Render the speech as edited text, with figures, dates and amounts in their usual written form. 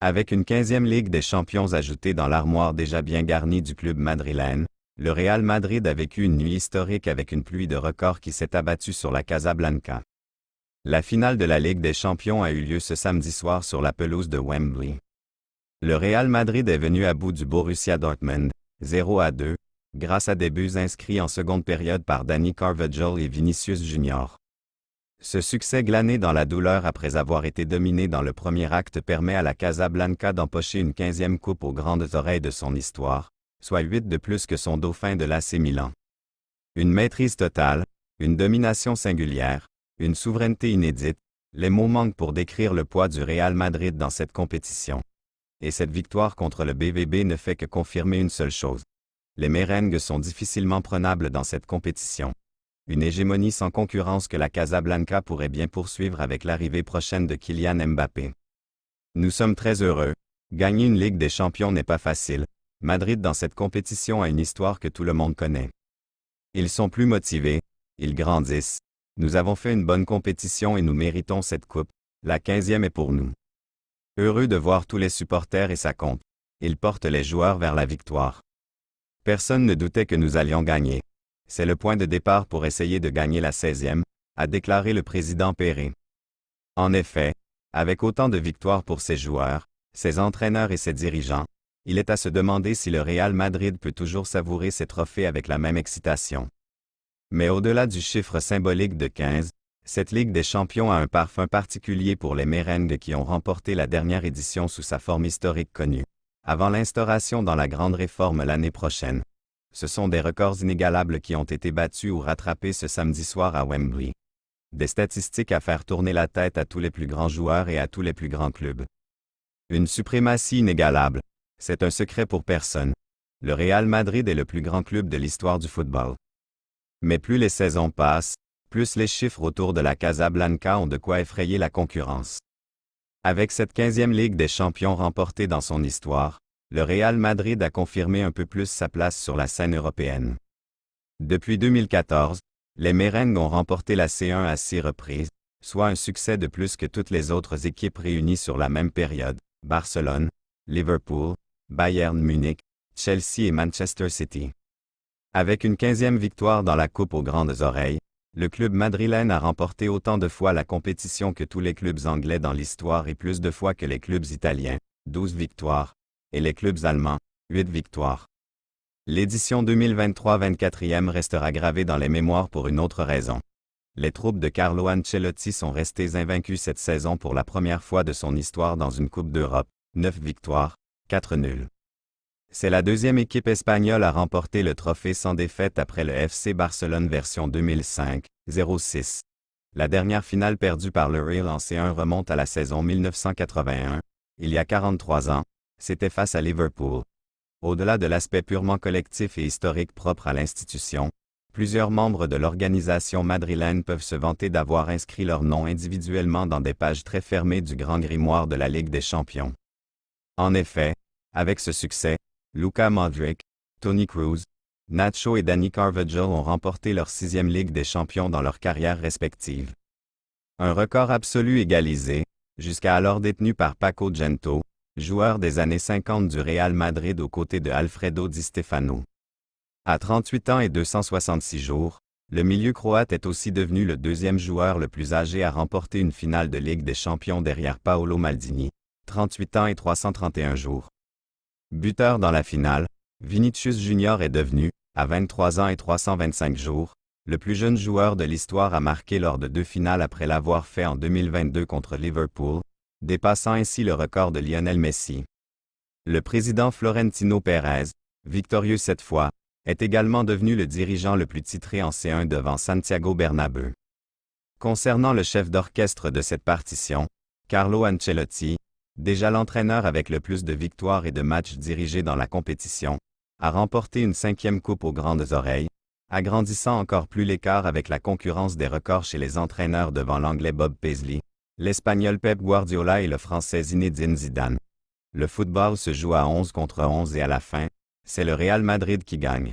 Avec une 15e Ligue des Champions ajoutée dans l'armoire déjà bien garnie du club madrilène, le Real Madrid a vécu une nuit historique avec une pluie de records qui s'est abattue sur la Casablanca. La finale de la Ligue des Champions a eu lieu ce samedi soir sur la pelouse de Wembley. Le Real Madrid est venu à bout du Borussia Dortmund, 0-2, grâce à des buts inscrits en seconde période par Dani Carvajal et Vinicius Junior. Ce succès glané dans la douleur après avoir été dominé dans le premier acte permet à la Casablanca d'empocher une 15e coupe aux grandes oreilles de son histoire, soit 8 de plus que son dauphin de l'AC Milan. Une maîtrise totale, une domination singulière, une souveraineté inédite, les mots manquent pour décrire le poids du Real Madrid dans cette compétition. Et cette victoire contre le BVB ne fait que confirmer une seule chose. Les merengues sont difficilement prenables dans cette compétition. Une hégémonie sans concurrence que la Casablanca pourrait bien poursuivre avec l'arrivée prochaine de Kylian Mbappé. Nous sommes très heureux. Gagner une Ligue des Champions n'est pas facile. Madrid dans cette compétition a une histoire que tout le monde connaît. Ils sont plus motivés, ils grandissent. Nous avons fait une bonne compétition et nous méritons cette coupe. La 15e est pour nous. Heureux de voir tous les supporters et ça compte. Ils portent les joueurs vers la victoire. Personne ne doutait que nous allions gagner. C'est le point de départ pour essayer de gagner la 16e, a déclaré le président Pérez. En effet, avec autant de victoires pour ses joueurs, ses entraîneurs et ses dirigeants, il est à se demander si le Real Madrid peut toujours savourer ses trophées avec la même excitation. Mais au-delà du chiffre symbolique de 15, cette Ligue des Champions a un parfum particulier pour les merengues qui ont remporté la dernière édition sous sa forme historique connue, avant l'instauration dans la grande réforme l'année prochaine. Ce sont des records inégalables qui ont été battus ou rattrapés ce samedi soir à Wembley. Des statistiques à faire tourner la tête à tous les plus grands joueurs et à tous les plus grands clubs. Une suprématie inégalable. C'est un secret pour personne. Le Real Madrid est le plus grand club de l'histoire du football. Mais plus les saisons passent, plus les chiffres autour de la Casablanca ont de quoi effrayer la concurrence. Avec cette 15e Ligue des Champions remportée dans son histoire, le Real Madrid a confirmé un peu plus sa place sur la scène européenne. Depuis 2014, les merengues ont remporté la C1 à 6 reprises, soit un succès de plus que toutes les autres équipes réunies sur la même période, Barcelone, Liverpool, Bayern Munich, Chelsea et Manchester City. Avec une 15e victoire dans la Coupe aux grandes oreilles, le club madrilène a remporté autant de fois la compétition que tous les clubs anglais dans l'histoire et plus de fois que les clubs italiens, 12 victoires, et les clubs allemands, 8 victoires. L'édition 2023-24e restera gravée dans les mémoires pour une autre raison. Les troupes de Carlo Ancelotti sont restées invaincues cette saison pour la première fois de son histoire dans une Coupe d'Europe, 9 victoires, 4 nuls. C'est la deuxième équipe espagnole à remporter le trophée sans défaite après le FC Barcelone version 2005-06. La dernière finale perdue par le Real en C1 remonte à la saison 1981, il y a 43 ans, c'était face à Liverpool. Au-delà de l'aspect purement collectif et historique propre à l'institution, plusieurs membres de l'organisation madrilène peuvent se vanter d'avoir inscrit leur nom individuellement dans des pages très fermées du grand grimoire de la Ligue des Champions. En effet, avec ce succès, Luka Modric, Toni Kroos, Nacho et Dani Carvajal ont remporté leur 6e Ligue des Champions dans leurs carrières respectives. Un record absolu égalisé, jusqu'à alors détenu par Paco Gento, joueur des années 50 du Real Madrid aux côtés de Alfredo Di Stefano. À 38 ans et 266 jours, le milieu croate est aussi devenu le deuxième joueur le plus âgé à remporter une finale de Ligue des Champions derrière Paolo Maldini, 38 ans et 331 jours. Buteur dans la finale, Vinicius Junior est devenu, à 23 ans et 325 jours, le plus jeune joueur de l'histoire à marquer lors de 2 finales après l'avoir fait en 2022 contre Liverpool, dépassant ainsi le record de Lionel Messi. Le président Florentino Pérez, victorieux cette fois, est également devenu le dirigeant le plus titré en C1 devant Santiago Bernabéu. Concernant le chef d'orchestre de cette partition, Carlo Ancelotti, déjà l'entraîneur avec le plus de victoires et de matchs dirigés dans la compétition, a remporté une 5e coupe aux grandes oreilles, agrandissant encore plus l'écart avec la concurrence des records chez les entraîneurs devant l'anglais Bob Paisley, l'Espagnol Pep Guardiola et le Français Zinedine Zidane. Le football se joue à 11 contre 11 et à la fin, c'est le Real Madrid qui gagne.